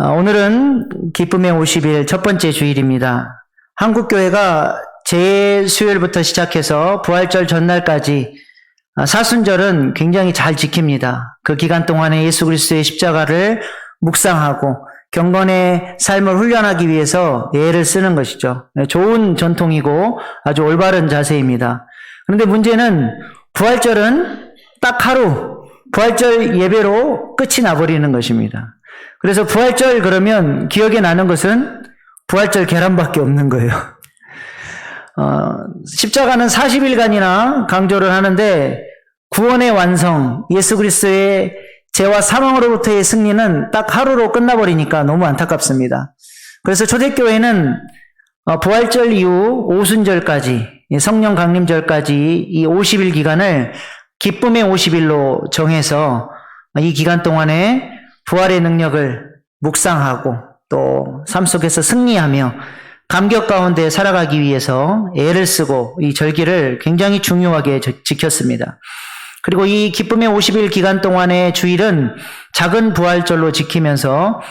오늘은 기쁨의 50일 첫 번째 주일입니다. 한국교회가 제수요일부터 시작해서 부활절 전날까지 사순절은 굉장히 잘 지킵니다. 그 기간 동안에 예수 그리스도의 십자가를 묵상하고 경건의 삶을 훈련하기 위해서 예를 쓰는 것이죠. 좋은 전통이고 아주 올바른 자세입니다. 그런데 문제는 부활절은 딱 하루 부활절 예배로 끝이 나버리는 것입니다. 그래서 부활절 그러면 기억에 나는 것은 부활절 계란밖에 없는 거예요. 십자가는 40일간이나 강조를 하는데 구원의 완성, 예수 그리스도의 죄와 사망으로부터의 승리는 딱 하루로 끝나버리니까 너무 안타깝습니다. 그래서 초대교회는 부활절 이후 오순절까지, 성령 강림절까지 이 50일 기간을 기쁨의 50일로 정해서 이 기간 동안에 부활의 능력을 묵상하고 또 삶 속에서 승리하며 감격 가운데 살아가기 위해서 애를 쓰고 이 절기를 굉장히 중요하게 지켰습니다. 그리고 이 기쁨의 50일 기간 동안의 주일은 작은 부활절로 지키면서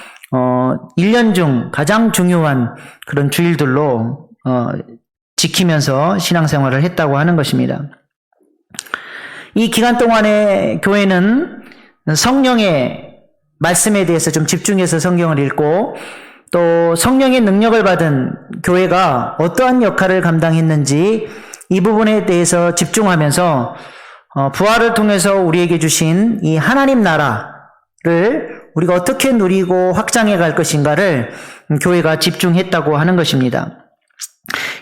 1년 중 가장 중요한 그런 주일들로 지키면서 신앙생활을 했다고 하는 것입니다. 이 기간 동안에 교회는 성령의 말씀에 대해서 좀 집중해서 성경을 읽고 또 성령의 능력을 받은 교회가 어떠한 역할을 감당했는지 이 부분에 대해서 집중하면서 부활을 통해서 우리에게 주신 이 하나님 나라를 우리가 어떻게 누리고 확장해 갈 것인가를 교회가 집중했다고 하는 것입니다.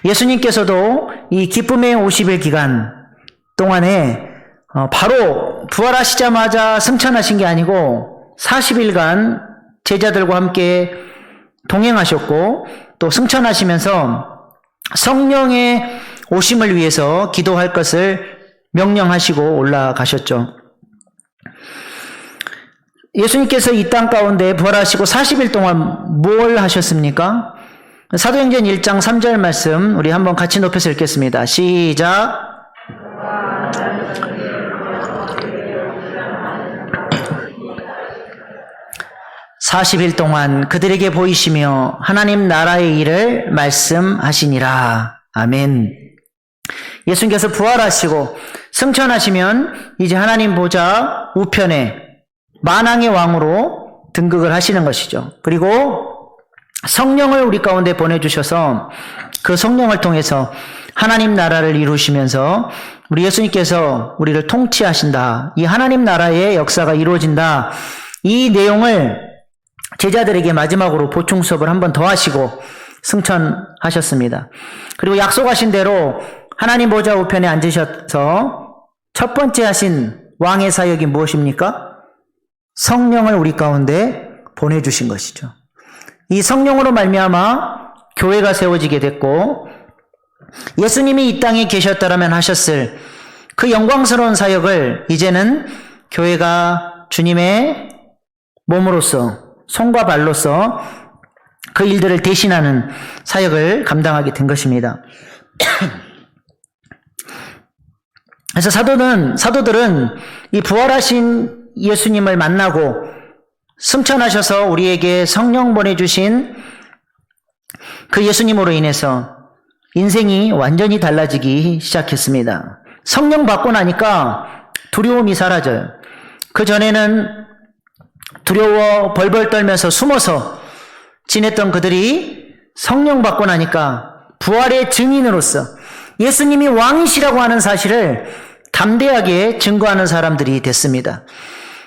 예수님께서도 이 기쁨의 50일 기간 동안에 바로 부활하시자마자 승천하신 게 아니고 40일간 제자들과 함께 동행하셨고 또 승천하시면서 성령의 오심을 위해서 기도할 것을 명령하시고 올라가셨죠. 예수님께서 이 땅 가운데 부활하시고 40일 동안 뭘 하셨습니까? 사도행전 1장 3절 말씀 우리 한번 같이 높여서 읽겠습니다. 시작. 40일 동안 그들에게 보이시며 하나님 나라의 일을 말씀하시니라. 아멘. 예수님께서 부활하시고 승천하시면 이제 하나님 보좌 우편에 만왕의 왕으로 등극을 하시는 것이죠. 그리고 성령을 우리 가운데 보내주셔서 그 성령을 통해서 하나님 나라를 이루시면서 우리 예수님께서 우리를 통치하신다. 이 하나님 나라의 역사가 이루어진다. 이 내용을 제자들에게 마지막으로 보충 수업을 한 번 더 하시고 승천하셨습니다. 그리고 약속하신 대로 하나님 보좌 우편에 앉으셔서 첫 번째 하신 왕의 사역이 무엇입니까? 성령을 우리 가운데 보내주신 것이죠. 이 성령으로 말미암아 교회가 세워지게 됐고 예수님이 이 땅에 계셨더라면 하셨을 그 영광스러운 사역을 이제는 교회가 주님의 몸으로서 손과 발로서 그 일들을 대신하는 사역을 감당하게 된 것입니다. 그래서 사도들은 이 부활하신 예수님을 만나고 승천하셔서 우리에게 성령 보내주신 그 예수님으로 인해서 인생이 완전히 달라지기 시작했습니다. 성령 받고 나니까 두려움이 사라져요. 그 전에는 두려워 벌벌 떨면서 숨어서 지냈던 그들이 성령 받고 나니까 부활의 증인으로서 예수님이 왕이시라고 하는 사실을 담대하게 증거하는 사람들이 됐습니다.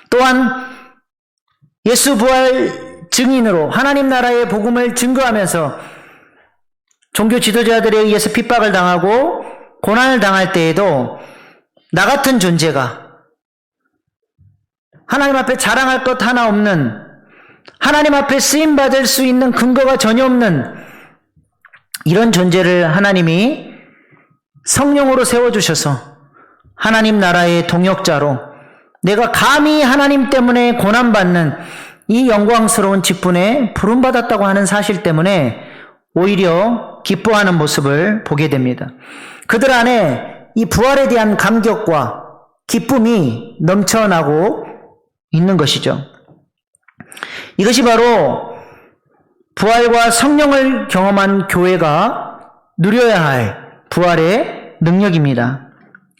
또한 예수 부활 증인으로 하나님 나라의 복음을 증거하면서 종교 지도자들에 의해서 핍박을 당하고 고난을 당할 때에도 나 같은 존재가 하나님 앞에 자랑할 것 하나 없는, 하나님 앞에 쓰임받을 수 있는 근거가 전혀 없는 이런 존재를 하나님이 성령으로 세워주셔서 하나님 나라의 동역자로 내가 감히 하나님 때문에 고난받는 이 영광스러운 직분에 부름받았다고 하는 사실 때문에 오히려 기뻐하는 모습을 보게 됩니다. 그들 안에 이 부활에 대한 감격과 기쁨이 넘쳐나고 있는 것이죠. 이것이 바로 부활과 성령을 경험한 교회가 누려야 할 부활의 능력입니다.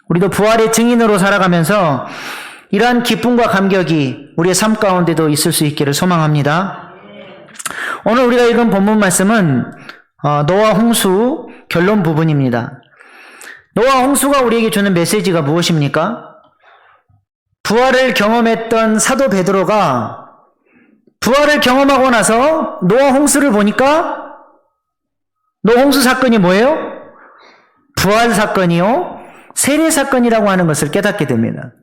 우리도 부활의 증인으로 살아가면서 이러한 기쁨과 감격이 우리의 삶 가운데도 있을 수 있기를 소망합니다. 오늘 우리가 읽은 본문 말씀은 노아 홍수 결론 부분입니다. 노아 홍수가 우리에게 주는 메시지가 무엇입니까? 부활을 경험했던 사도 베드로가 부활을 경험하고 나서 노아 홍수를 보니까 노아 홍수 사건이 뭐예요? 부활 사건이요, 세례 사건이라고 하는 것을 깨닫게 됩니다.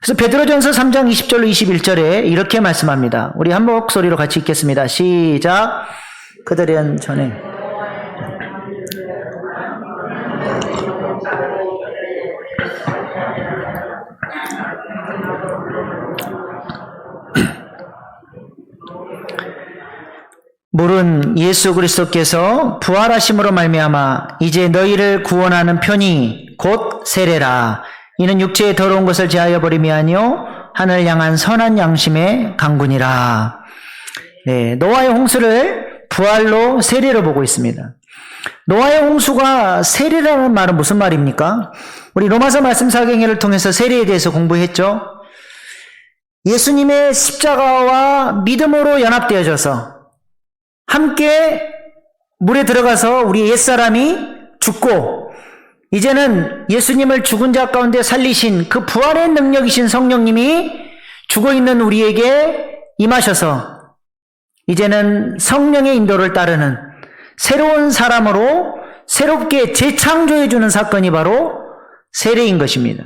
그래서 베드로전서 3장 20절로 21절에 이렇게 말씀합니다. 우리 한 목소리로 같이 읽겠습니다. 시작. 그들은 전에 물은 예수 그리스도께서 부활하심으로 말미암아 이제 너희를 구원하는 편이 곧 세례라. 이는 육체의 더러운 것을 제하여 버림이 아니요 하늘 향한 선한 양심의 강군이라. 네, 노아의 홍수를 부활로 세례로 보고 있습니다. 노아의 홍수가 세례라는 말은 무슨 말입니까? 우리 로마서 말씀 사경회를 통해서 세례에 대해서 공부했죠. 예수님의 십자가와 믿음으로 연합되어져서 함께 물에 들어가서 우리 옛사람이 죽고 이제는 예수님을 죽은 자 가운데 살리신 그 부활의 능력이신 성령님이 죽어있는 우리에게 임하셔서 이제는 성령의 인도를 따르는 새로운 사람으로 새롭게 재창조해주는 사건이 바로 세례인 것입니다.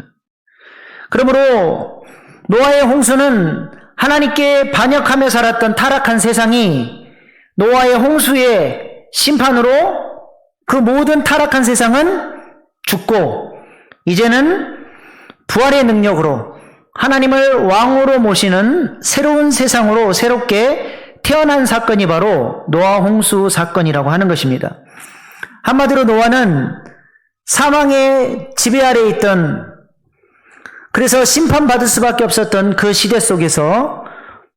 그러므로 노아의 홍수는 하나님께 반역하며 살았던 타락한 세상이 노아의 홍수의 심판으로 그 모든 타락한 세상은 죽고 이제는 부활의 능력으로 하나님을 왕으로 모시는 새로운 세상으로 새롭게 태어난 사건이 바로 노아 홍수 사건이라고 하는 것입니다. 한마디로 노아는 사망의 지배 아래에 있던, 그래서 심판받을 수밖에 없었던 그 시대 속에서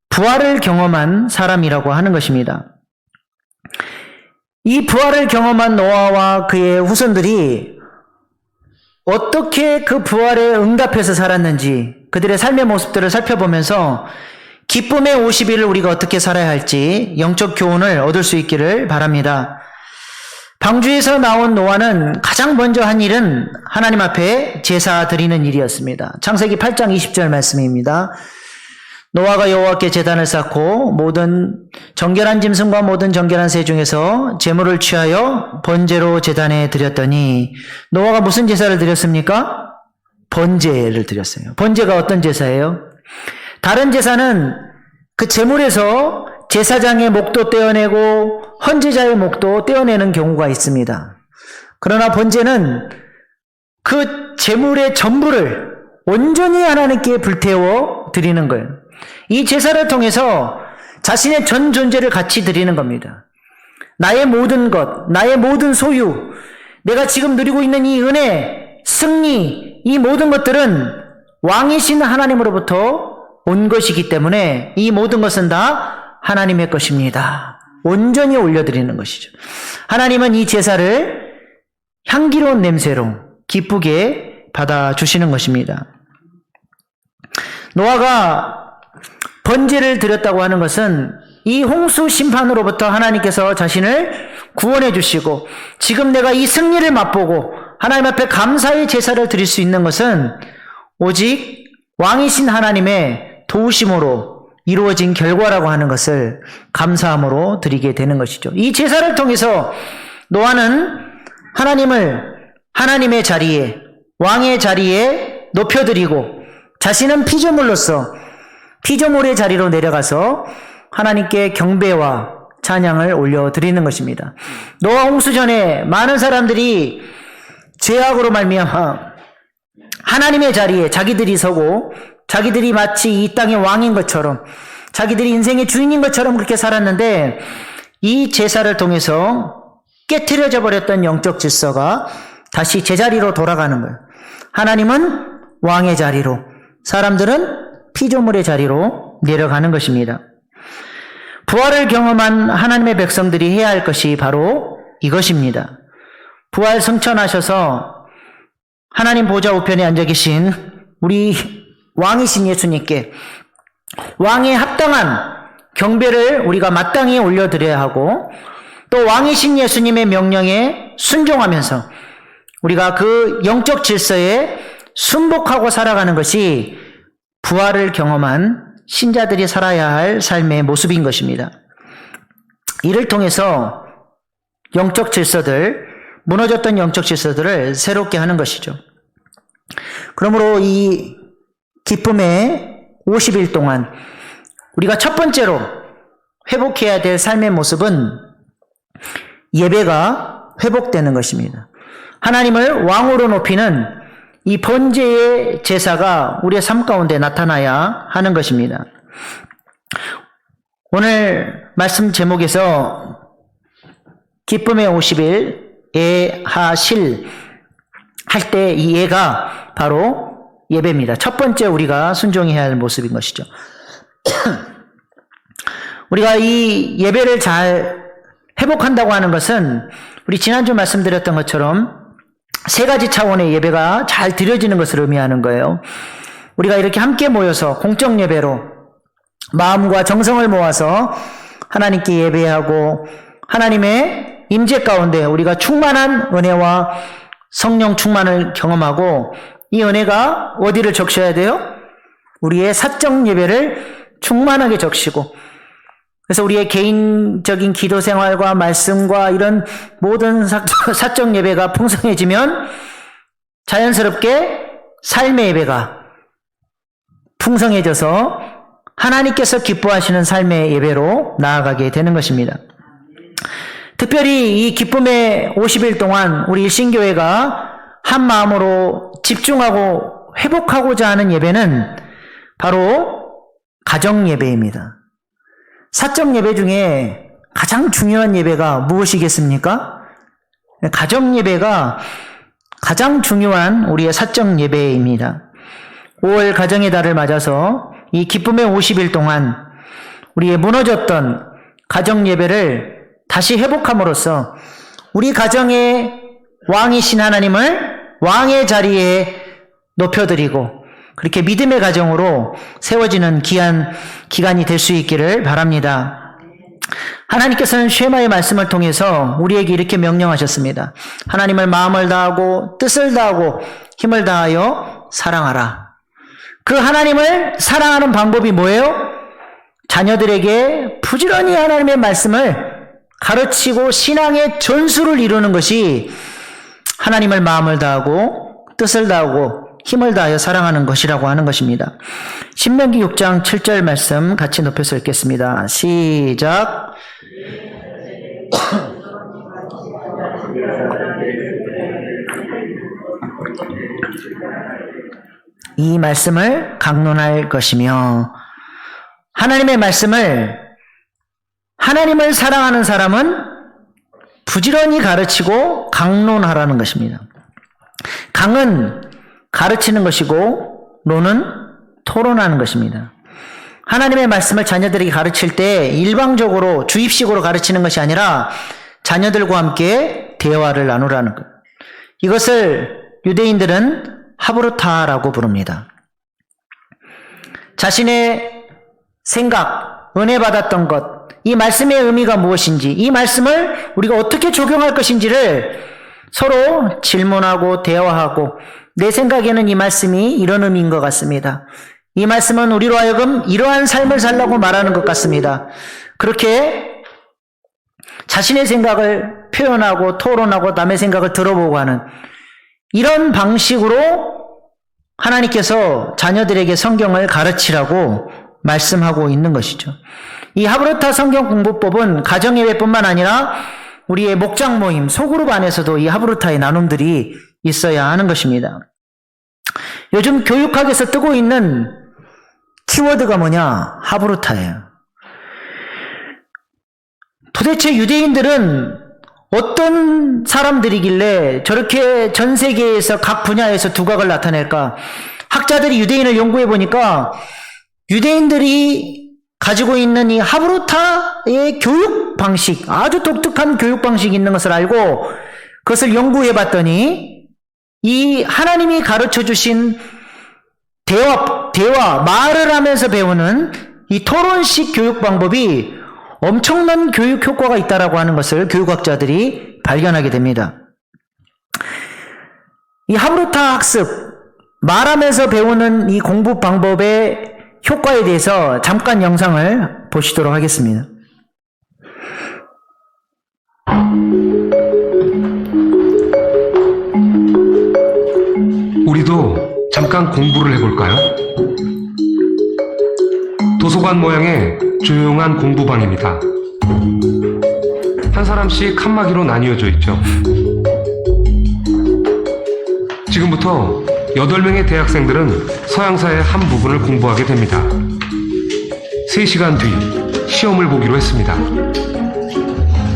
부활을 경험한 사람이라고 하는 것입니다. 이 부활을 경험한 노아와 그의 후손들이 어떻게 그 부활에 응답해서 살았는지 그들의 삶의 모습들을 살펴보면서 기쁨의 50일을 우리가 어떻게 살아야 할지 영적 교훈을 얻을 수 있기를 바랍니다. 방주에서 나온 노아는 가장 먼저 한 일은 하나님 앞에 제사 드리는 일이었습니다. 창세기 8장 20절 말씀입니다. 노아가 여호와께 제단을 쌓고 모든 정결한 짐승과 모든 정결한 새 중에서 제물을 취하여 번제로 제단에 드렸더니, 노아가 무슨 제사를 드렸습니까? 번제를 드렸어요. 번제가 어떤 제사예요? 다른 제사는 그 제물에서 제사장의 목도 떼어내고 헌제자의 목도 떼어내는 경우가 있습니다. 그러나 번제는 그 제물의 전부를 온전히 하나님께 불태워 드리는 거예요. 이 제사를 통해서 자신의 전 존재를 같이 드리는 겁니다. 나의 모든 것, 나의 모든 소유, 내가 지금 누리고 있는 이 은혜, 승리, 이 모든 것들은 왕이신 하나님으로부터 온 것이기 때문에 이 모든 것은 다 하나님의 것입니다. 온전히 올려드리는 것이죠. 하나님은 이 제사를 향기로운 냄새로 기쁘게 받아주시는 것입니다. 노아가 번제를 드렸다고 하는 것은 이 홍수 심판으로부터 하나님께서 자신을 구원해 주시고 지금 내가 이 승리를 맛보고 하나님 앞에 감사의 제사를 드릴 수 있는 것은 오직 왕이신 하나님의 도우심으로 이루어진 결과라고 하는 것을 감사함으로 드리게 되는 것이죠. 이 제사를 통해서 노아는 하나님을 하나님의 자리에, 왕의 자리에 높여드리고 자신은 피조물로서 피조물의 자리로 내려가서 하나님께 경배와 찬양을 올려드리는 것입니다. 노아 홍수 전에 많은 사람들이 죄악으로 말미암아 하나님의 자리에 자기들이 서고 자기들이 마치 이 땅의 왕인 것처럼 자기들이 인생의 주인인 것처럼 그렇게 살았는데 이 제사를 통해서 깨트려져 버렸던 영적 질서가 다시 제자리로 돌아가는 거예요. 하나님은 왕의 자리로, 사람들은 피조물의 자리로 내려가는 것입니다. 부활을 경험한 하나님의 백성들이 해야 할 것이 바로 이것입니다. 부활 승천하셔서 하나님 보좌 우편에 앉아 계신 우리 왕이신 예수님께 왕에 합당한 경배를 우리가 마땅히 올려드려야 하고, 또 왕이신 예수님의 명령에 순종하면서 우리가 그 영적 질서에 순복하고 살아가는 것이 부활을 경험한 신자들이 살아야 할 삶의 모습인 것입니다. 이를 통해서 영적 질서들, 무너졌던 영적 질서들을 새롭게 하는 것이죠. 그러므로 이 기쁨의 50일 동안 우리가 첫 번째로 회복해야 될 삶의 모습은 예배가 회복되는 것입니다. 하나님을 왕으로 높이는 이 번제의 제사가 우리의 삶 가운데 나타나야 하는 것입니다. 오늘 말씀 제목에서 기쁨의 50일 예하실 할 때 이 예가 바로 예배입니다. 첫 번째 우리가 순종해야 할 모습인 것이죠. 우리가 이 예배를 잘 회복한다고 하는 것은 우리 지난주 말씀드렸던 것처럼 세 가지 차원의 예배가 잘 드려지는 것을 의미하는 거예요. 우리가 이렇게 함께 모여서 공적 예배로 마음과 정성을 모아서 하나님께 예배하고 하나님의 임재 가운데 우리가 충만한 은혜와 성령 충만을 경험하고, 이 은혜가 어디를 적셔야 돼요? 우리의 사적 예배를 충만하게 적시고, 그래서 우리의 개인적인 기도 생활과 말씀과 이런 모든 사적 예배가 풍성해지면 자연스럽게 삶의 예배가 풍성해져서 하나님께서 기뻐하시는 삶의 예배로 나아가게 되는 것입니다. 특별히 이 기쁨의 50일 동안 우리 일신교회가 한 마음으로 집중하고 회복하고자 하는 예배는 바로 가정 예배입니다. 사적 예배 중에 가장 중요한 예배가 무엇이겠습니까? 가정 예배가 가장 중요한 우리의 사적 예배입니다. 5월 가정의 달을 맞아서 이 기쁨의 50일 동안 우리의 무너졌던 가정 예배를 다시 회복함으로써 우리 가정의 왕이신 하나님을 왕의 자리에 높여드리고, 그렇게 믿음의 가정으로 세워지는 귀한 기간이 될 수 있기를 바랍니다. 하나님께서는 쉐마의 말씀을 통해서 우리에게 이렇게 명령하셨습니다. 하나님을 마음을 다하고 뜻을 다하고 힘을 다하여 사랑하라. 그 하나님을 사랑하는 방법이 뭐예요? 자녀들에게 부지런히 하나님의 말씀을 가르치고 신앙의 전수를 이루는 것이 하나님을 마음을 다하고 뜻을 다하고 힘을 다하여 사랑하는 것이라고 하는 것입니다. 신명기 6장 7절 말씀 같이 높여서 읽겠습니다. 시작. 이 말씀을 강론할 것이며, 하나님의 말씀을 하나님을 사랑하는 사람은 부지런히 가르치고 강론하라는 것입니다. 강은 가르치는 것이고 논은 토론하는 것입니다. 하나님의 말씀을 자녀들에게 가르칠 때 일방적으로 주입식으로 가르치는 것이 아니라 자녀들과 함께 대화를 나누라는 것. 이것을 유대인들은 하브루타라고 부릅니다. 자신의 생각, 은혜 받았던 것, 이 말씀의 의미가 무엇인지, 이 말씀을 우리가 어떻게 적용할 것인지를 서로 질문하고 대화하고, 내 생각에는 이 말씀이 이런 의미인 것 같습니다. 이 말씀은 우리로 하여금 이러한 삶을 살라고 말하는 것 같습니다. 그렇게 자신의 생각을 표현하고 토론하고 남의 생각을 들어보고 하는 이런 방식으로 하나님께서 자녀들에게 성경을 가르치라고 말씀하고 있는 것이죠. 이 하브루타 성경 공부법은 가정예배뿐만 아니라 우리의 목장 모임, 소그룹 안에서도 이 하브루타의 나눔들이 있어야 하는 것입니다. 요즘 교육학에서 뜨고 있는 키워드가 뭐냐? 하브루타예요. 도대체 유대인들은 어떤 사람들이길래 저렇게 전 세계에서 각 분야에서 두각을 나타낼까? 학자들이 유대인을 연구해 보니까 유대인들이 가지고 있는 이 하브루타의 교육 방식, 아주 독특한 교육 방식이 있는 것을 알고 그것을 연구해 봤더니 이 하나님이 가르쳐 주신 대화, 말을 하면서 배우는 이 토론식 교육 방법이 엄청난 교육 효과가 있다라고 하는 것을 교육학자들이 발견하게 됩니다. 이 하브루타 학습, 말하면서 배우는 이 공부 방법의 효과에 대해서 잠깐 영상을 보시도록 하겠습니다. 우리도 잠깐 공부를 해볼까요? 도서관 모양의 조용한 공부방입니다. 한 사람씩 칸막이로 나뉘어져 있죠. 지금부터 8명의 대학생들은 서양사의 한 부분을 공부하게 됩니다. 3시간 뒤 시험을 보기로 했습니다.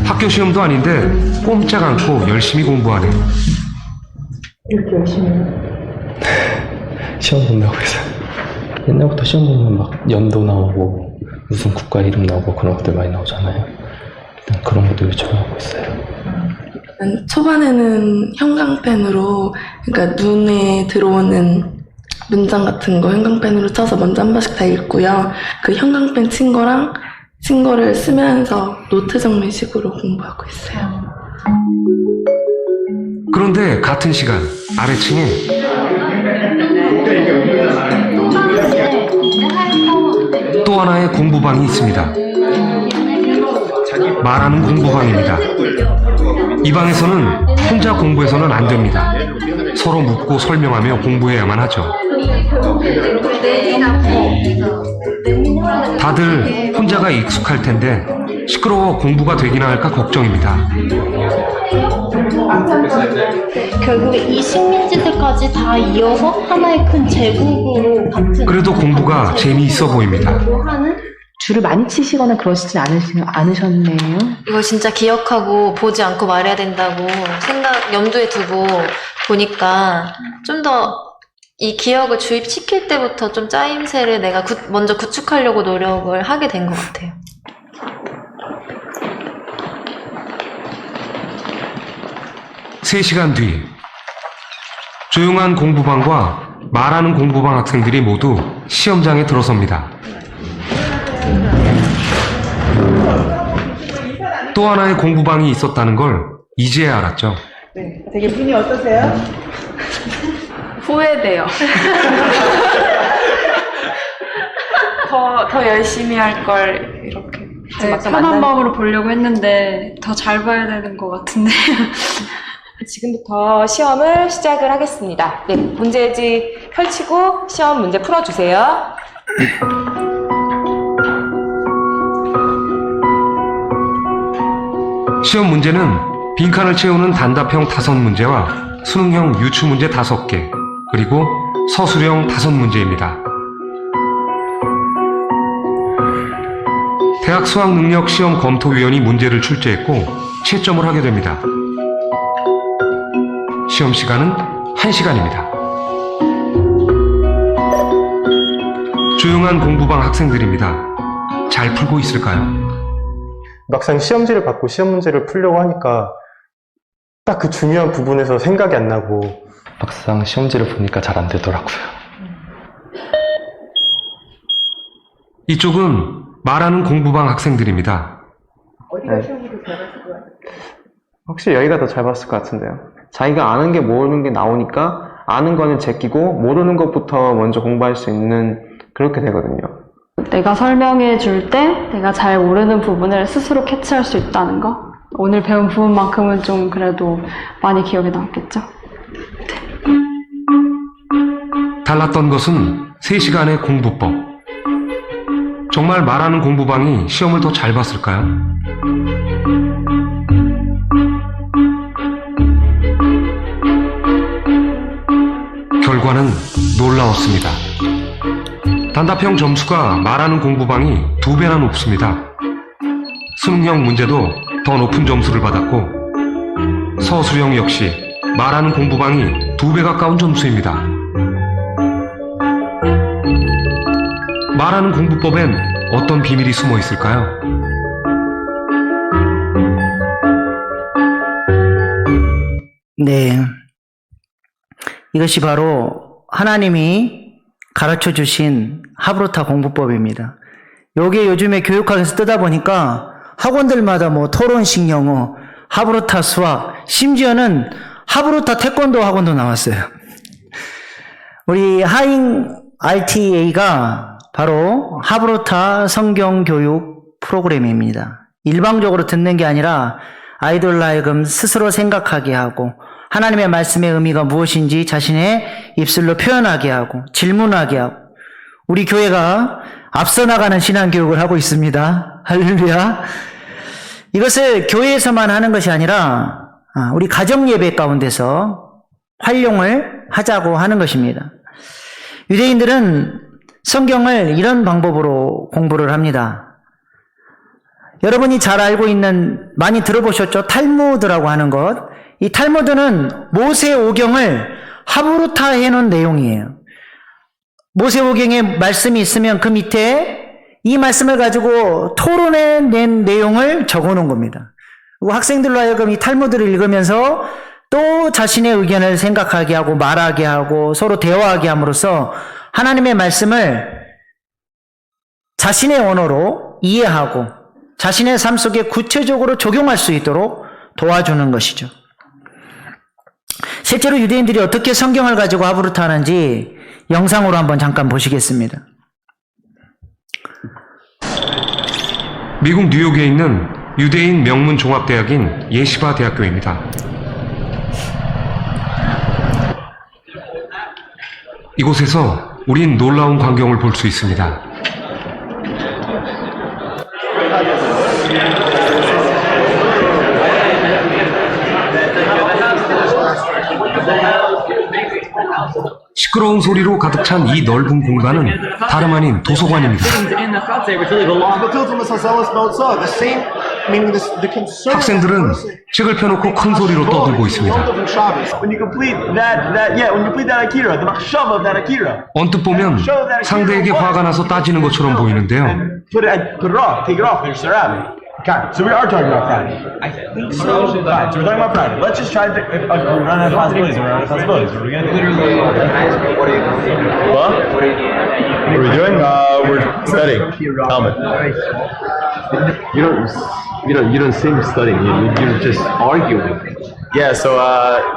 학교 시험도 아닌데 꼼짝 않고 열심히 공부하네요. 이렇게 열심히 시험 본다고 해서 옛날부터 시험 보면 막 연도 나오고 무슨 국가 이름 나오고 그런 것들 많이 나오잖아요. 일단 그런 것도 요청하고 있어요. 초반에는 형광펜으로, 그러니까 눈에 들어오는 문장 같은 거 형광펜으로 쳐서 먼저 한 번씩 다 읽고요. 그 형광펜 친 거를 쓰면서 노트 정리식으로 공부하고 있어요. 그런데 같은 시간 아래층에 또 하나의 공부방이 있습니다. 말하는 공부방입니다. 이 방에서는 혼자 공부해서는 안 됩니다. 서로 묻고 설명하며 공부해야만 하죠. 다들 혼자가 익숙할 텐데 시끄러워 공부가 되기나 할까 걱정입니다. 결국에 이 식민지들까지 다 이어서 하나의 큰 제국으로 같은 그래도 공부가 재미있어 보입니다. 하는 줄을 많이 치시거나 그러시진 않으셨네요. 이거 진짜 기억하고 보지 않고 말해야 된다고 염두에 두고 보니까 좀 더 이 기억을 주입시킬 때부터 좀 짜임새를 내가 먼저 구축하려고 노력을 하게 된 것 같아요. 세 시간 뒤 조용한 공부방과 말하는 공부방 학생들이 모두 시험장에 들어섭니다. 또 하나의 공부방이 있었다는 걸 이제야 알았죠. 네, 되게 분이 어떠세요? 후회돼요. 더 열심히 할 걸 이렇게 편한 마음으로 보려고 했는데 더 잘 봐야 되는 것 같은데. 지금부터 시험을 시작을 하겠습니다. 네, 문제지 펼치고 시험 문제 풀어주세요. 시험 문제는 빈칸을 채우는 단답형 5문제와 수능형 유추문제 5개, 그리고 서술형 5문제입니다. 대학 수학능력시험검토위원이 문제를 출제했고 채점을 하게 됩니다. 시험 시간은 1시간입니다. 조용한 공부방 학생들입니다. 잘 풀고 있을까요? 막상 시험지를 받고 시험 문제를 풀려고 하니까 딱 그 중요한 부분에서 생각이 안 나고 막상 시험지를 보니까 잘 안 되더라고요. 이쪽은 말하는 공부방 학생들입니다. 어디가 시험을 잘 봤을 것 같아요? 확실히 여기가 더 잘 봤을 것 같은데요. 자기가 아는 게 모르는 게 나오니까 아는 거는 제끼고 모르는 것부터 먼저 공부할 수 있는 그렇게 되거든요. 내가 설명해 줄 때 내가 잘 모르는 부분을 스스로 캐치할 수 있다는 거. 오늘 배운 부분만큼은 좀 그래도 많이 기억에 남겠죠. 달랐던 것은 3시간의 공부법. 정말 말하는 공부방이 시험을 더 잘 봤을까요? 결과는 놀라웠습니다. 단답형 점수가 말하는 공부방이 2배나 높습니다. 수능형 문제도 더 높은 점수를 받았고 서술형 역시 말하는 공부방이 2배 가까운 점수입니다. 말하는 공부법엔 어떤 비밀이 숨어 있을까요? 네. 이것이 바로 하나님이 가르쳐 주신 하브루타 공부법입니다. 요게 요즘에 교육학에서 뜨다 보니까 학원들마다 뭐 토론식 영어, 하브루타 수학, 심지어는 하브루타 태권도 학원도 나왔어요. 우리 하잉 RTA가 바로 하브루타 성경 교육 프로그램입니다. 일방적으로 듣는 게 아니라 아이돌 하여금 스스로 생각하게 하고 하나님의 말씀의 의미가 무엇인지 자신의 입술로 표현하게 하고 질문하게 하고 우리 교회가 앞서 나가는 신앙교육을 하고 있습니다. 할렐루야. 이것을 교회에서만 하는 것이 아니라 우리 가정예배 가운데서 활용을 하자고 하는 것입니다. 유대인들은 성경을 이런 방법으로 공부를 합니다. 여러분이 잘 알고 있는, 많이 들어보셨죠? 탈무드라고 하는 것. 이 탈무드는 모세오경을 하브루타 해놓은 내용이에요. 모세오경에 말씀이 있으면 그 밑에 이 말씀을 가지고 토론해낸 내용을 적어놓은 겁니다. 그리고 학생들로 하여금 이 탈무드를 읽으면서 또 자신의 의견을 생각하게 하고 말하게 하고 서로 대화하게 함으로써 하나님의 말씀을 자신의 언어로 이해하고 자신의 삶 속에 구체적으로 적용할 수 있도록 도와주는 것이죠. 실제로 유대인들이 어떻게 성경을 가지고 하브루타 하는지 영상으로 한번 잠깐 보시겠습니다. 미국 뉴욕에 있는 유대인 명문 종합대학인 예시바 대학교입니다. 이곳에서 우린 놀라운 광경을 볼 수 있습니다. 시끄러운 소리로 가득 찬 이 넓은 공간은 다름 아닌 도서관입니다. 학생들은 책을 펴놓고 큰 소리로 떠들고 있습니다. 언뜻 보면 상대에게 화가 나서 따지는 것처럼 보이는데요. Okay, so we are talking about Friday. I think so. Fine, so we're talking about Friday. Let's just try to run out of possibilities. We're out of possibilities. What are we gonna do? What? What are we doing? We're studying. Talmud. You don't seem studying. You're just arguing. Yeah. So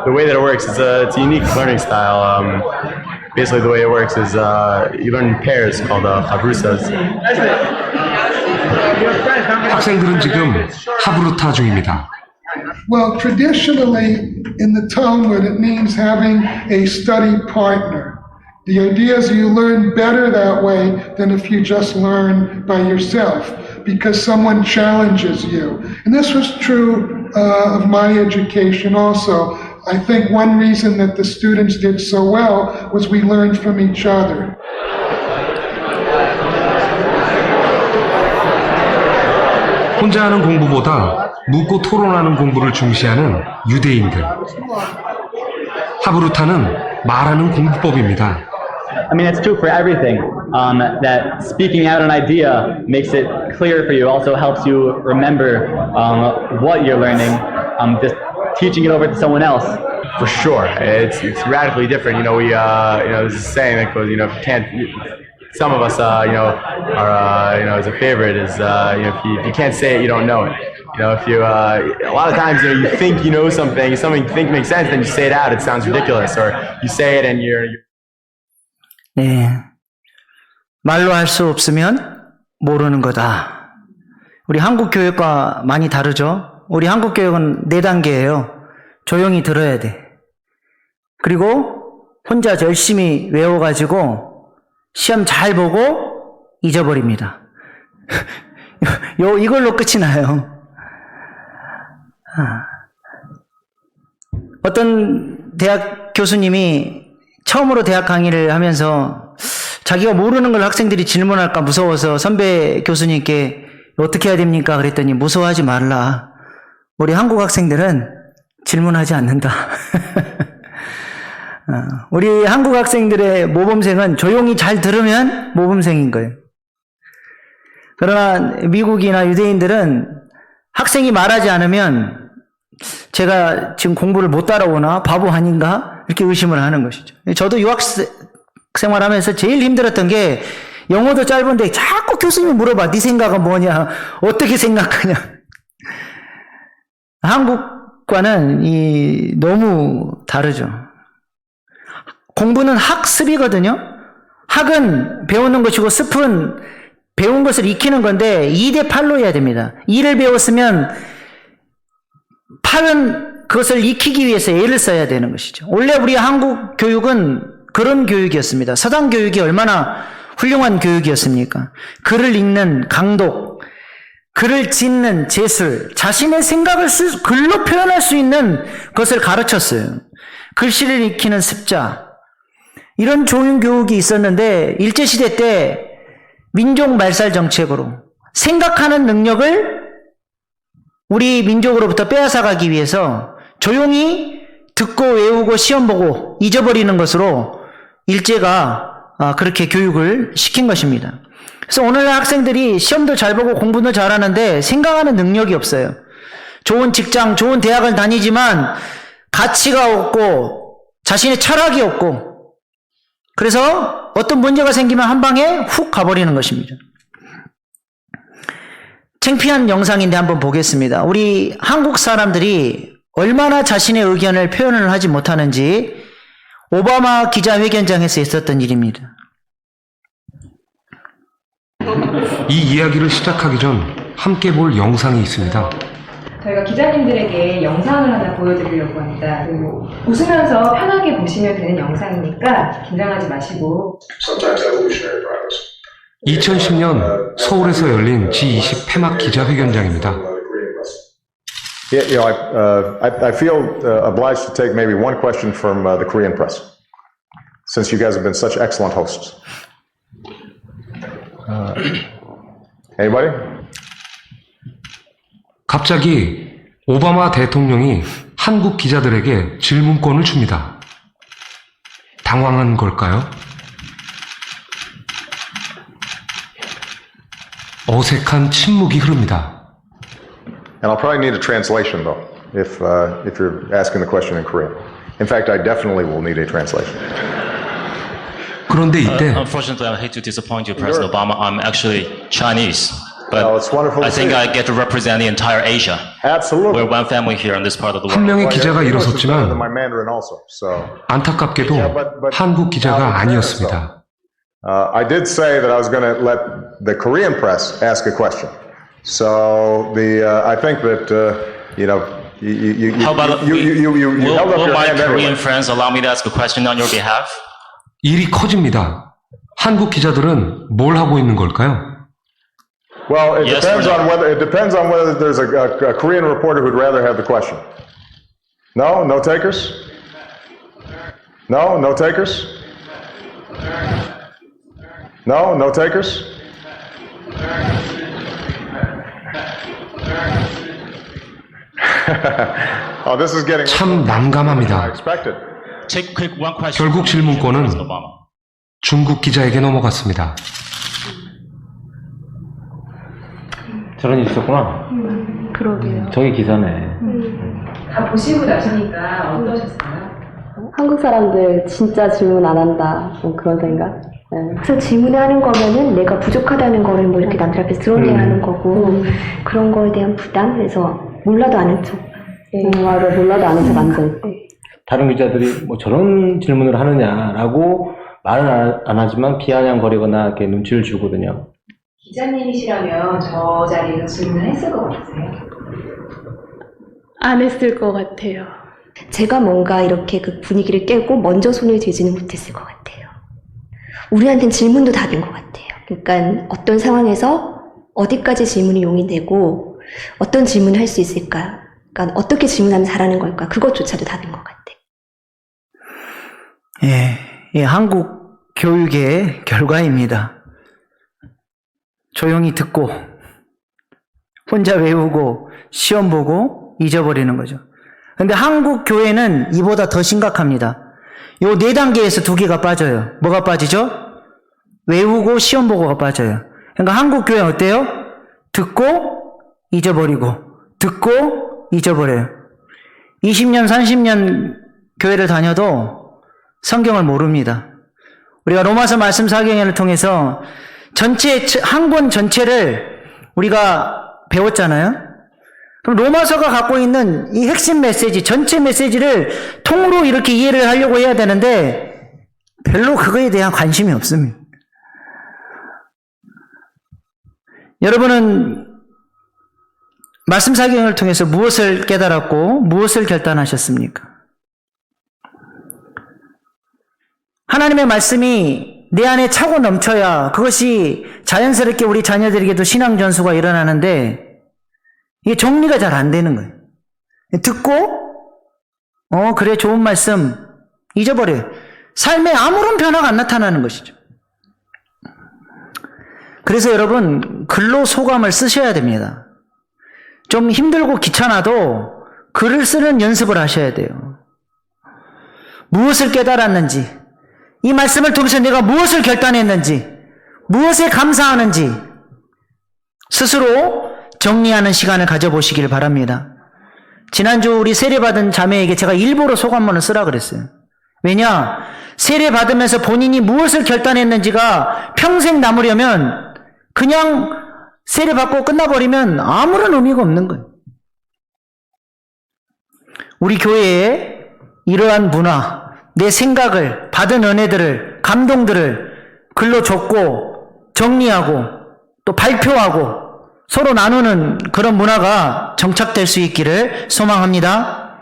the way that it works is it's a unique learning style. Basically, the way it works is you learn in pairs called chavrusas. 학생들은 지금 하브루타 중입니다. Well, traditionally in the Talmud, it means having a study partner. The idea is you learn better that way than if you just learn by yourself, because someone challenges you. And this was true of my education also. I think one reason that the students did so well was we learned from each other. 혼자 하는 공부보다 묻고 토론하는 공부를 중시하는 유대인들. 하브루타는 말하는 공부법입니다. I mean, it's true for everything. That speaking out an idea makes it clear for you. Also helps you remember what you're learning. Just teaching it over to someone else. For sure, it's radically different. We there's a saying that goes, if you can't. Some of us, are, as a favorite is, if you can't say it, you don't know it. If you, a lot of times, you think you know something you think makes sense, then you say it out, it sounds ridiculous, or you say it and you're. 네. 말로 할 수 없으면 모르는 거다. 우리 한국 교육과 많이 다르죠? 우리 한국 교육은 4단계예요. 조용히 들어야 돼. 그리고 혼자 열심히 외워가지고 시험 잘 보고 잊어버립니다. 이걸로 끝이 나요. 어떤 대학 교수님이 처음으로 대학 강의를 하면서 자기가 모르는 걸 학생들이 질문할까 무서워서 선배 교수님께 어떻게 해야 됩니까? 그랬더니 무서워하지 말라. 우리 한국 학생들은 질문하지 않는다. 우리 한국 학생들의 모범생은 조용히 잘 들으면 모범생인 거예요. 그러나 미국이나 유대인들은 학생이 말하지 않으면 제가 지금 공부를 못 따라오나 바보 아닌가 이렇게 의심을 하는 것이죠. 저도 유학 생활하면서 제일 힘들었던 게 영어도 짧은데 자꾸 교수님이 물어봐. 네 생각은 뭐냐? 어떻게 생각하냐? 한국과는 너무 다르죠. 공부는 학습이거든요. 학은 배우는 것이고 습은 배운 것을 익히는 건데 2대 8로 해야 됩니다. 2를 배웠으면 8은 그것을 익히기 위해서 애를 써야 되는 것이죠. 원래 우리 한국 교육은 그런 교육이었습니다. 서당 교육이 얼마나 훌륭한 교육이었습니까? 글을 읽는 강독, 글을 짓는 제술, 자신의 생각을 글로 표현할 수 있는 것을 가르쳤어요. 글씨를 익히는 습자, 이런 좋은 교육이 있었는데 일제시대 때 민족 말살 정책으로 생각하는 능력을 우리 민족으로부터 빼앗아가기 위해서 조용히 듣고 외우고 시험 보고 잊어버리는 것으로 일제가 그렇게 교육을 시킨 것입니다. 그래서 오늘날 학생들이 시험도 잘 보고 공부도 잘하는데 생각하는 능력이 없어요. 좋은 직장, 좋은 대학을 다니지만 가치가 없고 자신의 철학이 없고 그래서 어떤 문제가 생기면 한 방에 훅 가버리는 것입니다. 창피한 영상인데 한번 보겠습니다. 우리 한국 사람들이 얼마나 자신의 의견을 표현을 하지 못하는지 오바마 기자회견장에서 있었던 일입니다. 이 이야기를 시작하기 전 함께 볼 영상이 있습니다. 저희가 기자님들에게 영상을 하나 보여드리려고 합니다. 그리고 웃으면서 편하게 보시면 되는 영상이니까 긴장하지 마시고. 2010년 서울에서 열린 G20 폐막 기자회견장입니다. Yeah, I feel obliged to take maybe one question from the Korean press, since you guys have been such excellent hosts. Anybody? 갑자기 오바마 대통령이 한국 기자들에게 질문권을 줍니다. 당황한 걸까요? 어색한 침묵이 흐릅니다. And I'll probably need a translation though, if you're asking the question in Korean. In fact, I definitely will need a translation. 그런데 이때 Unfortunately, I hate to disappoint you, President Obama. I'm actually Chinese. But it's wonderful I think I get to represent the entire Asia. Absolutely. We're one family here in this part of the world. 한 명의 기자가 일어섰지만 My Mandarin also. So 안타깝게도 한국 기자가 아니었습니다. I did say that I was going to let the Korean press ask a question. So I think that How about you held up will your my hand Korean anyway. friends allow me to ask a question on your behalf? 일이 커집니다. 한국 기자들은 뭘 하고 있는 걸까요? Well, it Yes depends or no? on whether there's a Korean reporter who'd rather have the question. No, no takers. No, no takers. No, no takers. Oh, this is getting 참 난감합니다. expected. Take quick one question. 결국 질문권은 President Obama. 중국 기자에게 넘어갔습니다. 저런 일 있었구나. 그러게요. 저기 기사네. 다 보시고 나시니까 어떠셨어요? 한국 사람들 진짜 질문 안 한다. 뭐 그런 생각. 그래서 질문하는 거면은 내가 부족하다는 거를 뭐 이렇게 남들 앞에서 드러내야 하는 거고 그런 거에 대한 부담. 그래서 몰라도 아는 척. 맞아. 몰라도 아는 척 안 돼. 다른 기자들이 뭐 저런 질문을 하느냐라고 말은 안 하지만 비아냥거리거나 이렇게 눈치를 주거든요. 기자님이시라면 저 자리에서 질문을 했을 것 같으세요? 안 했을 것 같아요. 제가 뭔가 이렇게 그 분위기를 깨고 먼저 손을 대지는 못했을 것 같아요. 우리한테는 질문도 답인 것 같아요. 그러니까 어떤 상황에서 어디까지 질문이 용이되고 어떤 질문을 할 수 있을까? 그러니까 어떻게 질문하면 잘하는 걸까? 그것조차도 답인 것 같아요. 예, 한국 교육의 결과입니다. 조용히 듣고 혼자 외우고 시험 보고 잊어버리는 거죠. 근데 한국 교회는 이보다 더 심각합니다. 요 4단계에서 2개가 빠져요. 뭐가 빠지죠? 외우고 시험 보고가 빠져요. 그러니까 한국 교회 어때요? 듣고 잊어버리고 듣고 잊어버려요. 20년, 30년 교회를 다녀도 성경을 모릅니다. 우리가 로마서 말씀 사경회를 통해서 한 권 전체를 우리가 배웠잖아요. 그럼 로마서가 갖고 있는 이 핵심 메시지, 전체 메시지를 통으로 이렇게 이해를 하려고 해야 되는데 별로 그거에 대한 관심이 없습니다. 여러분은 말씀 사경을 통해서 무엇을 깨달았고 무엇을 결단하셨습니까? 하나님의 말씀이 내 안에 차고 넘쳐야 그것이 자연스럽게 우리 자녀들에게도 신앙 전수가 일어나는데 이게 정리가 잘 안 되는 거예요. 듣고 그래 좋은 말씀 잊어버려요. 삶에 아무런 변화가 안 나타나는 것이죠. 그래서 여러분 글로 소감을 쓰셔야 됩니다. 좀 힘들고 귀찮아도 글을 쓰는 연습을 하셔야 돼요. 무엇을 깨달았는지, 이 말씀을 통해서 내가 무엇을 결단했는지, 무엇에 감사하는지 스스로 정리하는 시간을 가져보시길 바랍니다. 지난주 우리 세례받은 자매에게 제가 일부러 소감문을 쓰라 그랬어요. 왜냐? 세례받으면서 본인이 무엇을 결단했는지가 평생 남으려면 그냥 세례받고 끝나버리면 아무런 의미가 없는 거예요. 우리 교회에 이러한 문화, 내 생각을, 받은 은혜들을, 감동들을 글로 적고 정리하고 또 발표하고 서로 나누는 그런 문화가 정착될 수 있기를 소망합니다.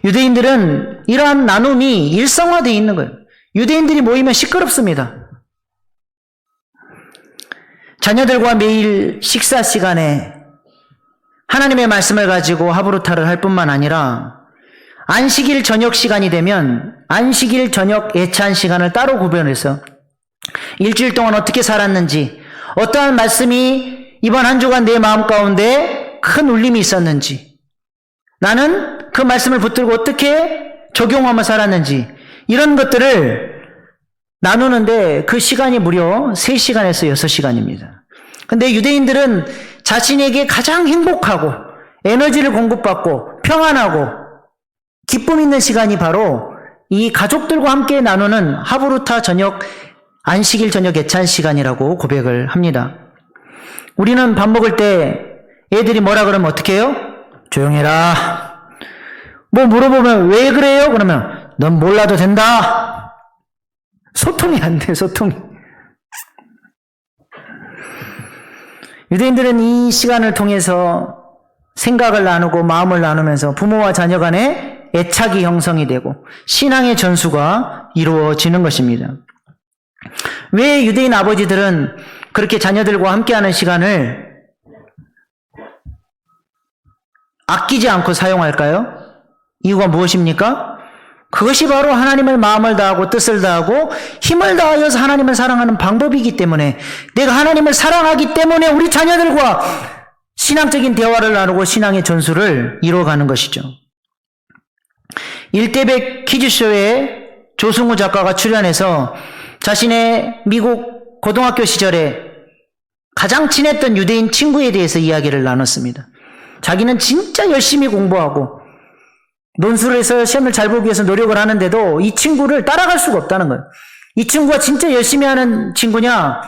유대인들은 이러한 나눔이 일상화되어 있는 거예요. 유대인들이 모이면 시끄럽습니다. 자녀들과 매일 식사 시간에 하나님의 말씀을 가지고 하브루타를 할 뿐만 아니라 안식일 저녁 시간이 되면 안식일 저녁 예찬 시간을 따로 구별해서 일주일 동안 어떻게 살았는지, 어떠한 말씀이 이번 한 주간 내 마음 가운데 큰 울림이 있었는지, 나는 그 말씀을 붙들고 어떻게 적용하며 살았는지, 이런 것들을 나누는데 그 시간이 무려 3시간에서 6시간입니다. 근데 유대인들은 자신에게 가장 행복하고 에너지를 공급받고 평안하고 기쁨 있는 시간이 바로 이 가족들과 함께 나누는 하브루타 저녁, 안식일 저녁 예찬 시간이라고 고백을 합니다. 우리는 밥 먹을 때 애들이 뭐라 그러면 어떻게 해요? 조용해라. 뭐 물어보면 왜 그래요? 그러면 넌 몰라도 된다. 소통이 안 돼, 소통이. 유대인들은 이 시간을 통해서 생각을 나누고 마음을 나누면서 부모와 자녀 간에 애착이 형성이 되고 신앙의 전수가 이루어지는 것입니다. 왜 유대인 아버지들은 그렇게 자녀들과 함께하는 시간을 아끼지 않고 사용할까요? 이유가 무엇입니까? 그것이 바로 하나님의 마음을 다하고 뜻을 다하고 힘을 다하여서 하나님을 사랑하는 방법이기 때문에, 내가 하나님을 사랑하기 때문에 우리 자녀들과 신앙적인 대화를 나누고 신앙의 전수를 이루어가는 것이죠. 일대백 퀴즈쇼에 조승우 작가가 출연해서 자신의 미국 고등학교 시절에 가장 친했던 유대인 친구에 대해서 이야기를 나눴습니다. 자기는 진짜 열심히 공부하고 논술을 해서 시험을 잘 보기 위해서 노력을 하는데도 이 친구를 따라갈 수가 없다는 거예요. 이 친구가 진짜 열심히 하는 친구냐?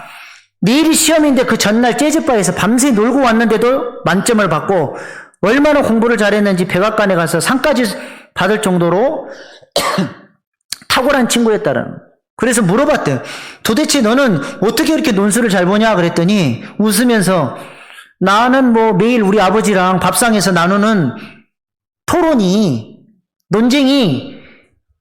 내일이 시험인데 그 전날 재즈바에서 밤새 놀고 왔는데도 만점을 받고 얼마나 공부를 잘했는지 백악관에 가서 상까지 받을 정도로 탁월한 친구였다는 거예요. 그래서 물어봤대요. 도대체 너는 어떻게 이렇게 논술을 잘 보냐? 그랬더니 웃으면서 나는 뭐 매일 우리 아버지랑 밥상에서 나누는 토론이, 논쟁이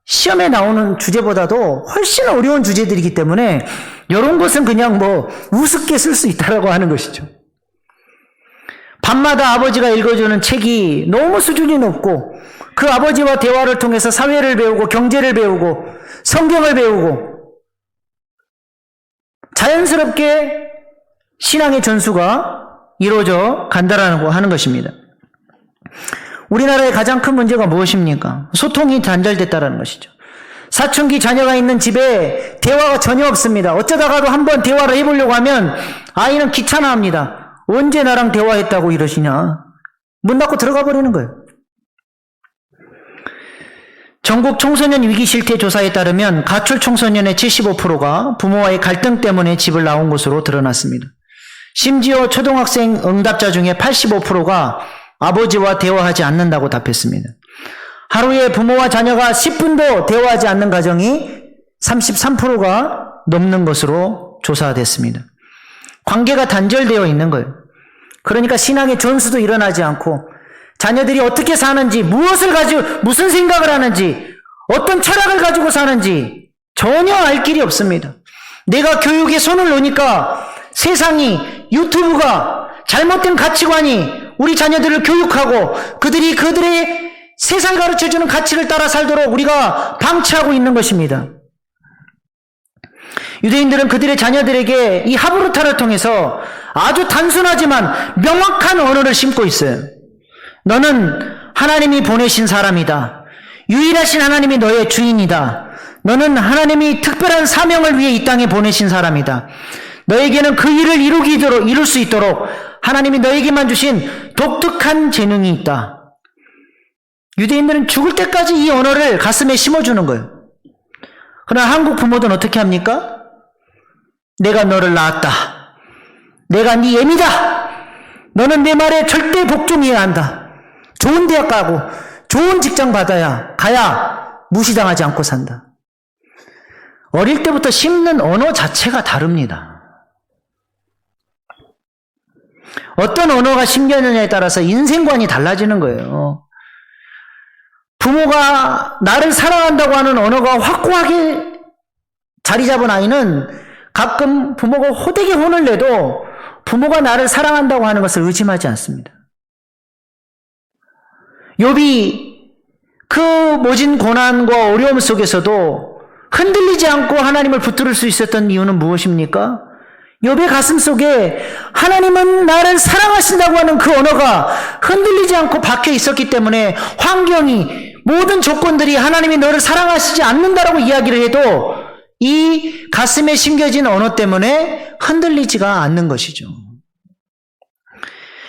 시험에 나오는 주제보다도 훨씬 어려운 주제들이기 때문에 이런 것은 그냥 뭐 우습게 쓸 수 있다라고 하는 것이죠. 밤마다 아버지가 읽어주는 책이 너무 수준이 높고 그 아버지와 대화를 통해서 사회를 배우고 경제를 배우고 성경을 배우고 자연스럽게 신앙의 전수가 이루어져 간다라고 하는 것입니다. 우리나라의 가장 큰 문제가 무엇입니까? 소통이 단절됐다는 것이죠. 사춘기 자녀가 있는 집에 대화가 전혀 없습니다. 어쩌다가도 한번 대화를 해보려고 하면 아이는 귀찮아합니다. 언제 나랑 대화했다고 이러시냐. 문 닫고 들어가 버리는 거예요. 전국 청소년 위기 실태 조사에 따르면 가출 청소년의 75%가 부모와의 갈등 때문에 집을 나온 것으로 드러났습니다. 심지어 초등학생 응답자 중에 85%가 아버지와 대화하지 않는다고 답했습니다. 하루에 부모와 자녀가 10분도 대화하지 않는 가정이 33%가 넘는 것으로 조사됐습니다. 관계가 단절되어 있는 거예요. 그러니까 신앙의 전수도 일어나지 않고 자녀들이 어떻게 사는지, 무엇을 가지고, 무슨 생각을 하는지, 어떤 철학을 가지고 사는지 전혀 알 길이 없습니다. 내가 교육에 손을 놓으니까 세상이, 유튜브가, 잘못된 가치관이 우리 자녀들을 교육하고 그들의 세상이 가르쳐주는 가치를 따라 살도록 우리가 방치하고 있는 것입니다. 유대인들은 그들의 자녀들에게 이 하브루타를 통해서 아주 단순하지만 명확한 언어를 심고 있어요. 너는 하나님이 보내신 사람이다. 유일하신 하나님이 너의 주인이다. 너는 하나님이 특별한 사명을 위해 이 땅에 보내신 사람이다. 너에게는 그 일을 이룰 수 있도록 하나님이 너에게만 주신 독특한 재능이 있다. 유대인들은 죽을 때까지 이 언어를 가슴에 심어주는 거예요. 그러나 한국 부모들은 어떻게 합니까? 내가 너를 낳았다. 내가 네 애미다. 너는 내 말에 절대 복종해야 한다. 좋은 대학 가고 좋은 직장 가야 무시당하지 않고 산다. 어릴 때부터 심는 언어 자체가 다릅니다. 어떤 언어가 심겨느냐에 따라서 인생관이 달라지는 거예요. 부모가 나를 사랑한다고 하는 언어가 확고하게 자리 잡은 아이는 가끔 부모가 호되게 혼을 내도 부모가 나를 사랑한다고 하는 것을 의심하지 않습니다. 욥이 그 모진 고난과 어려움 속에서도 흔들리지 않고 하나님을 붙들을 수 있었던 이유는 무엇입니까? 욥의 가슴 속에 하나님은 나를 사랑하신다고 하는 그 언어가 흔들리지 않고 박혀 있었기 때문에 환경이, 모든 조건들이 하나님이 너를 사랑하시지 않는다라고 이야기를 해도 이 가슴에 심겨진 언어 때문에 흔들리지가 않는 것이죠.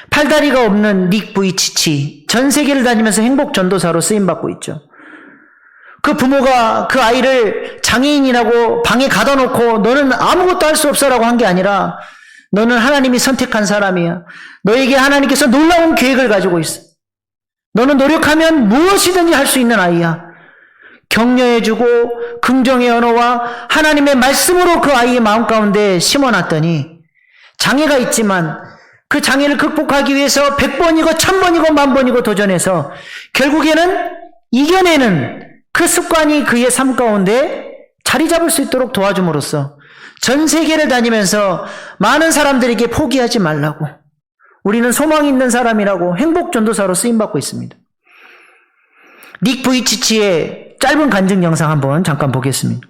팔다리가 없는 닉 부이치치, 전 세계를 다니면서 행복 전도사로 쓰임받고 있죠. 그 부모가 그 아이를 장애인이라고 방에 가둬놓고 너는 아무것도 할 수 없어라고 한 게 아니라 너는 하나님이 선택한 사람이야. 너에게 하나님께서 놀라운 계획을 가지고 있어. 너는 노력하면 무엇이든지 할 수 있는 아이야. 격려해주고 긍정의 언어와 하나님의 말씀으로 그 아이의 마음 가운데 심어놨더니 장애가 있지만 그 장애를 극복하기 위해서 100번이고 1000번이고 10,000번이고 도전해서 결국에는 이겨내는 그 습관이 그의 삶 가운데 자리 잡을 수 있도록 도와줌으로써 전 세계를 다니면서 많은 사람들에게 포기하지 말라고, 우리는 소망 있는 사람이라고 행복 전도사로 쓰임받고 있습니다. 닉 부이치치의 짧은 간증 영상 한번 잠깐 보겠습니다.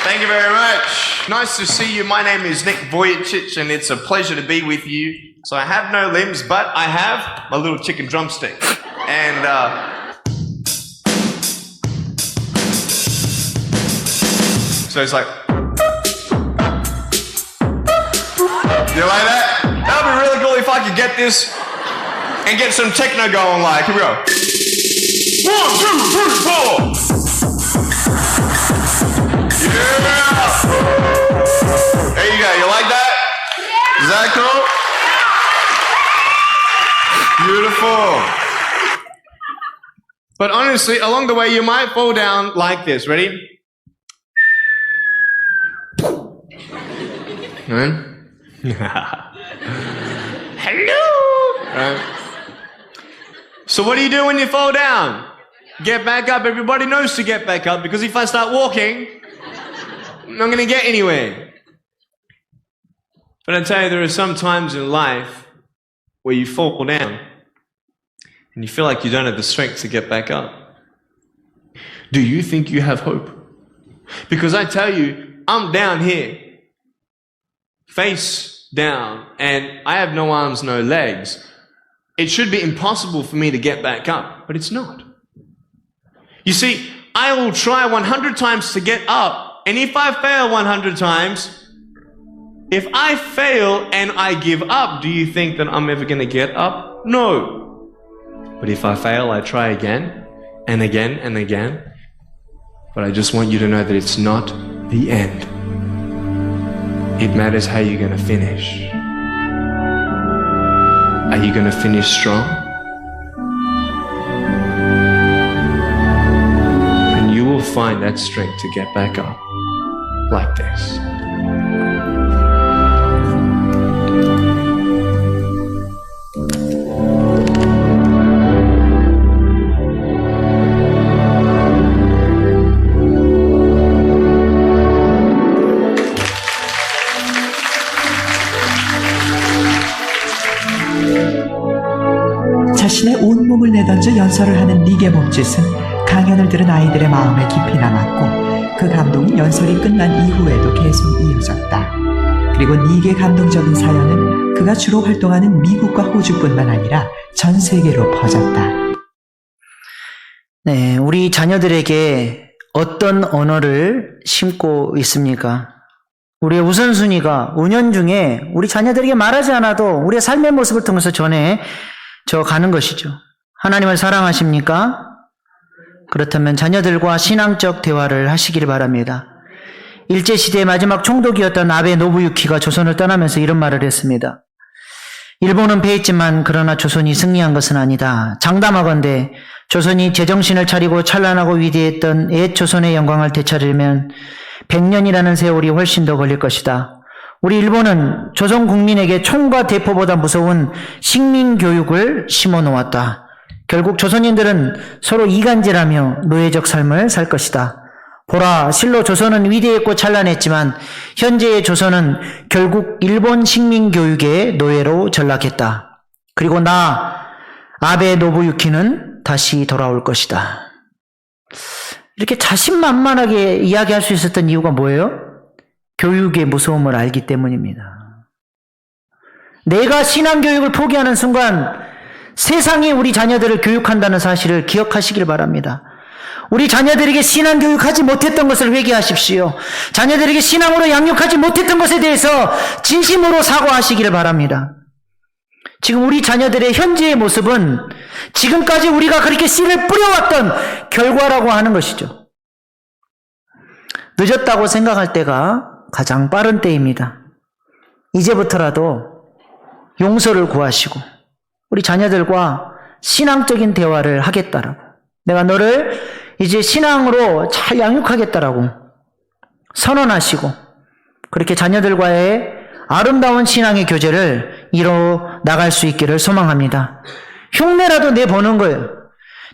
Thank you very much. Nice to see you. My name is Nick Vujicic and it's a pleasure to be with you. So I have no limbs, but I have my little chicken drumstick. And so it's like, you like that? That would be really cool if I could get this and get some techno going. Like, here we go. 1, 2, 3, 4. Yeah! There you go. You like that? Is that cool? Beautiful. But honestly, along the way, you might fall down like this. Ready? Hello! Right. So what do you do when you fall down? Get back up. Everybody knows to get back up because if I start walking, I'm not going to get anywhere. But I tell you, there are some times in life where you fall down and you feel like you don't have the strength to get back up. Do you think you have hope? Because I tell you, I'm down here, face down, and I have no arms, no legs. It should be impossible for me to get back up, but it's not. You see, I will try 100 times to get up, and if I fail 100 times, if I fail and I give up, do you think that I'm ever going to get up? No. But if I fail, I try again and again and again. But I just want you to know that it's not the end. It matters how you're going to finish. Are you going to finish strong? And you will find that strength to get back up like this. 자신의 온몸을 내던져 연설을 하는 닉의 몸짓은 강연을 들은 아이들의 마음에 깊이 남았고 그 감동이 연설이 끝난 이후에도 계속 이어졌다. 그리고 닉의 감동적인 사연은 그가 주로 활동하는 미국과 호주뿐만 아니라 전 세계로 퍼졌다. 네, 우리 자녀들에게 어떤 언어를 심고 있습니까? 우리의 우선순위가 은연중에 우리 자녀들에게 말하지 않아도 우리의 삶의 모습을 통해서 전해져 가는 것이죠. 하나님을 사랑하십니까? 그렇다면 자녀들과 신앙적 대화를 하시길 바랍니다. 일제시대의 마지막 총독이었던 아베 노부유키가 조선을 떠나면서 이런 말을 했습니다. 일본은 패했지만 그러나 조선이 승리한 것은 아니다. 장담하건대 조선이 제정신을 차리고 찬란하고 위대했던 옛 조선의 영광을 되찾으려면 100년이라는 세월이 훨씬 더 걸릴 것이다. 우리 일본은 조선 국민에게 총과 대포보다 무서운 식민교육을 심어놓았다. 결국 조선인들은 서로 이간질하며 노예적 삶을 살 것이다. 보라, 실로 조선은 위대했고 찬란했지만 현재의 조선은 결국 일본 식민교육의 노예로 전락했다. 그리고 아베 노부유키는 다시 돌아올 것이다. 이렇게 자신만만하게 이야기할 수 있었던 이유가 뭐예요? 교육의 무서움을 알기 때문입니다. 내가 신앙교육을 포기하는 순간 세상이 우리 자녀들을 교육한다는 사실을 기억하시길 바랍니다. 우리 자녀들에게 신앙교육하지 못했던 것을 회개하십시오. 자녀들에게 신앙으로 양육하지 못했던 것에 대해서 진심으로 사과하시기를 바랍니다. 지금 우리 자녀들의 현재의 모습은 지금까지 우리가 그렇게 씨를 뿌려왔던 결과라고 하는 것이죠. 늦었다고 생각할 때가 가장 빠른 때입니다. 이제부터라도 용서를 구하시고 우리 자녀들과 신앙적인 대화를 하겠다라고, 내가 너를 이제 신앙으로 잘 양육하겠다라고 선언하시고 그렇게 자녀들과의 아름다운 신앙의 교제를 이뤄 나갈 수 있기를 소망합니다. 흉내라도 내보는 거예요.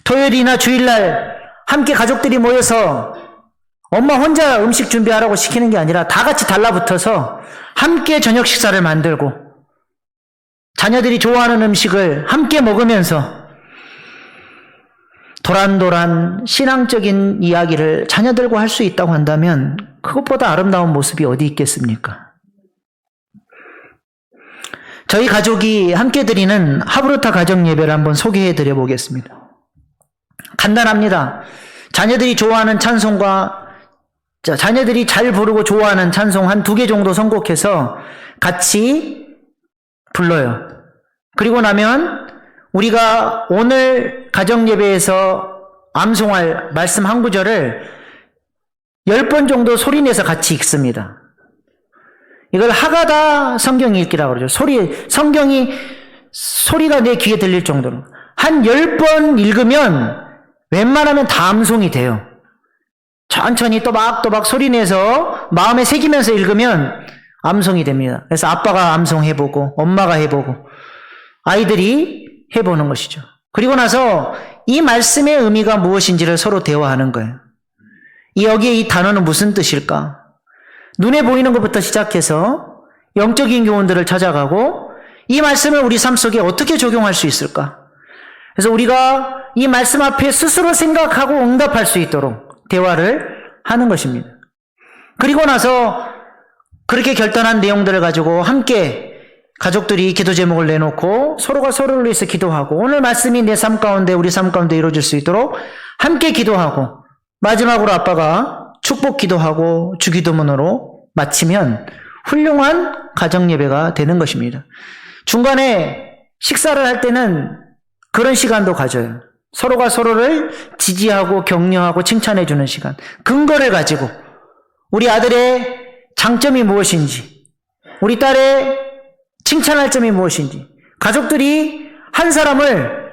토요일이나 주일날 함께 가족들이 모여서 엄마 혼자 음식 준비하라고 시키는 게 아니라 다 같이 달라붙어서 함께 저녁 식사를 만들고 자녀들이 좋아하는 음식을 함께 먹으면서 도란도란 신앙적인 이야기를 자녀들과 할 수 있다고 한다면 그것보다 아름다운 모습이 어디 있겠습니까? 저희 가족이 함께 드리는 하브루타 가정 예배를 한번 소개해 드려 보겠습니다. 간단합니다. 자녀들이 좋아하는 찬송과 자녀들이 잘 부르고 좋아하는 찬송 한 2개 정도 선곡해서 같이 불러요. 그리고 나면 우리가 오늘 가정예배에서 암송할 말씀 한 구절을 10번 정도 소리내서 같이 읽습니다. 이걸 하가다 성경 읽기라고 그러죠. 성경이 소리가 내 귀에 들릴 정도로. 한 10번 읽으면 웬만하면 다 암송이 돼요. 천천히 또박또박 소리내서 마음에 새기면서 읽으면 암송이 됩니다. 그래서 아빠가 암송해보고 엄마가 해보고 아이들이 해보는 것이죠. 그리고 나서 이 말씀의 의미가 무엇인지를 서로 대화하는 거예요. 여기에 이 단어는 무슨 뜻일까? 눈에 보이는 것부터 시작해서 영적인 교훈들을 찾아가고 이 말씀을 우리 삶 속에 어떻게 적용할 수 있을까? 그래서 우리가 이 말씀 앞에 스스로 생각하고 응답할 수 있도록 대화를 하는 것입니다. 그리고 나서 그렇게 결단한 내용들을 가지고 함께 가족들이 기도 제목을 내놓고 서로가 서로를 위해서 기도하고 오늘 말씀이 내 삶 가운데 우리 삶 가운데 이루어질 수 있도록 함께 기도하고 마지막으로 아빠가 축복 기도하고 주기도문으로 마치면 훌륭한 가정예배가 되는 것입니다. 중간에 식사를 할 때는 그런 시간도 가져요. 서로가 서로를 지지하고 격려하고 칭찬해주는 시간. 근거를 가지고 우리 아들의 장점이 무엇인지, 우리 딸의 칭찬할 점이 무엇인지, 가족들이 한 사람을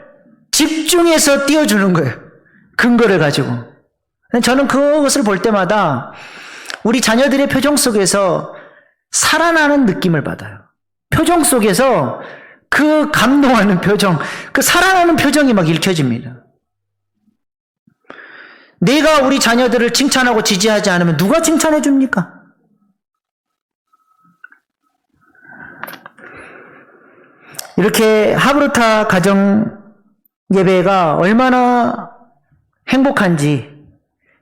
집중해서 띄워주는 거예요. 근거를 가지고. 저는 그것을 볼 때마다 우리 자녀들의 표정 속에서 살아나는 느낌을 받아요. 표정 속에서 그 감동하는 표정, 그 살아나는 표정이 막 읽혀집니다. 내가 우리 자녀들을 칭찬하고 지지하지 않으면 누가 칭찬해 줍니까? 이렇게 하브르타 가정 예배가 얼마나 행복한지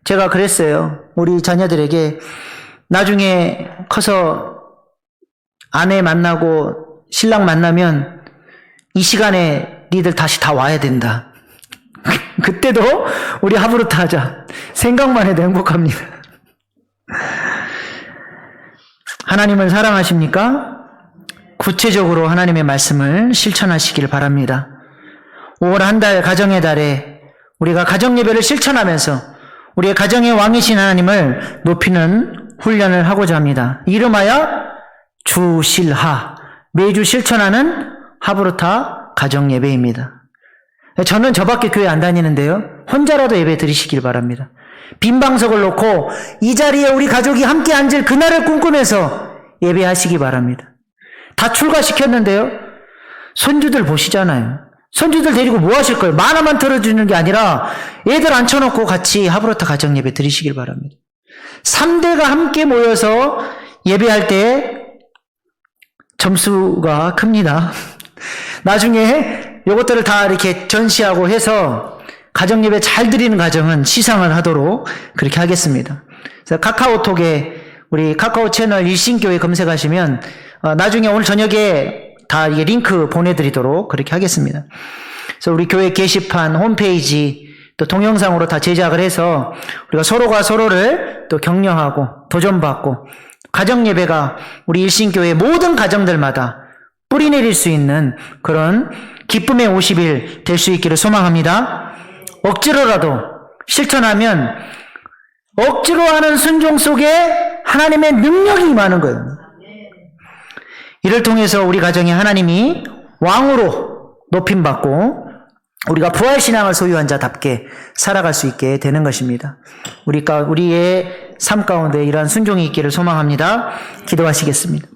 제가 그랬어요. 우리 자녀들에게 나중에 커서 아내 만나고 신랑 만나면 이 시간에 니들 다시 다 와야 된다. 그때도 우리 하브르타 하자. 생각만 해도 행복합니다. 하나님을 사랑하십니까? 구체적으로 하나님의 말씀을 실천하시길 바랍니다. 5월 한 달 가정의 달에 우리가 가정 예배를 실천하면서 우리의 가정의 왕이신 하나님을 높이는 훈련을 하고자 합니다. 이름하여 주실하, 매주 실천하는 하브르타 가정 예배입니다. 저는 저밖에 교회 안 다니는데요. 혼자라도 예배 드리시길 바랍니다. 빈 방석을 놓고 이 자리에 우리 가족이 함께 앉을 그날을 꿈꾸면서 예배하시기 바랍니다. 다 출가시켰는데요. 손주들 보시잖아요. 손주들 데리고 뭐 하실 거예요? 만화만 틀어주는 게 아니라 애들 앉혀놓고 같이 하브르타 가정 예배 드리시길 바랍니다. 3대가 함께 모여서 예배할 때 점수가 큽니다. 나중에 이것들을 다 이렇게 전시하고 해서 가정 예배 잘 드리는 가정은 시상을 하도록 그렇게 하겠습니다. 그래서 카카오톡에 우리 카카오 채널 일신교회 검색하시면 나중에 오늘 저녁에 다 이게 링크 보내드리도록 그렇게 하겠습니다. 그래서 우리 교회 게시판, 홈페이지 또 동영상으로 다 제작을 해서 우리가 서로가 서로를 또 격려하고 도전받고 가정 예배가 우리 일신교회 모든 가정들마다 뿌리내릴 수 있는 그런 기쁨의 50일 될 수 있기를 소망합니다. 억지로라도 실천하면 억지로 하는 순종 속에 하나님의 능력이 임하는 거예요. 이를 통해서 우리 가정에 하나님이 왕으로 높임받고 우리가 부활신앙을 소유한 자답게 살아갈 수 있게 되는 것입니다. 우리의 삶 가운데 이러한 순종이 있기를 소망합니다. 기도하시겠습니다.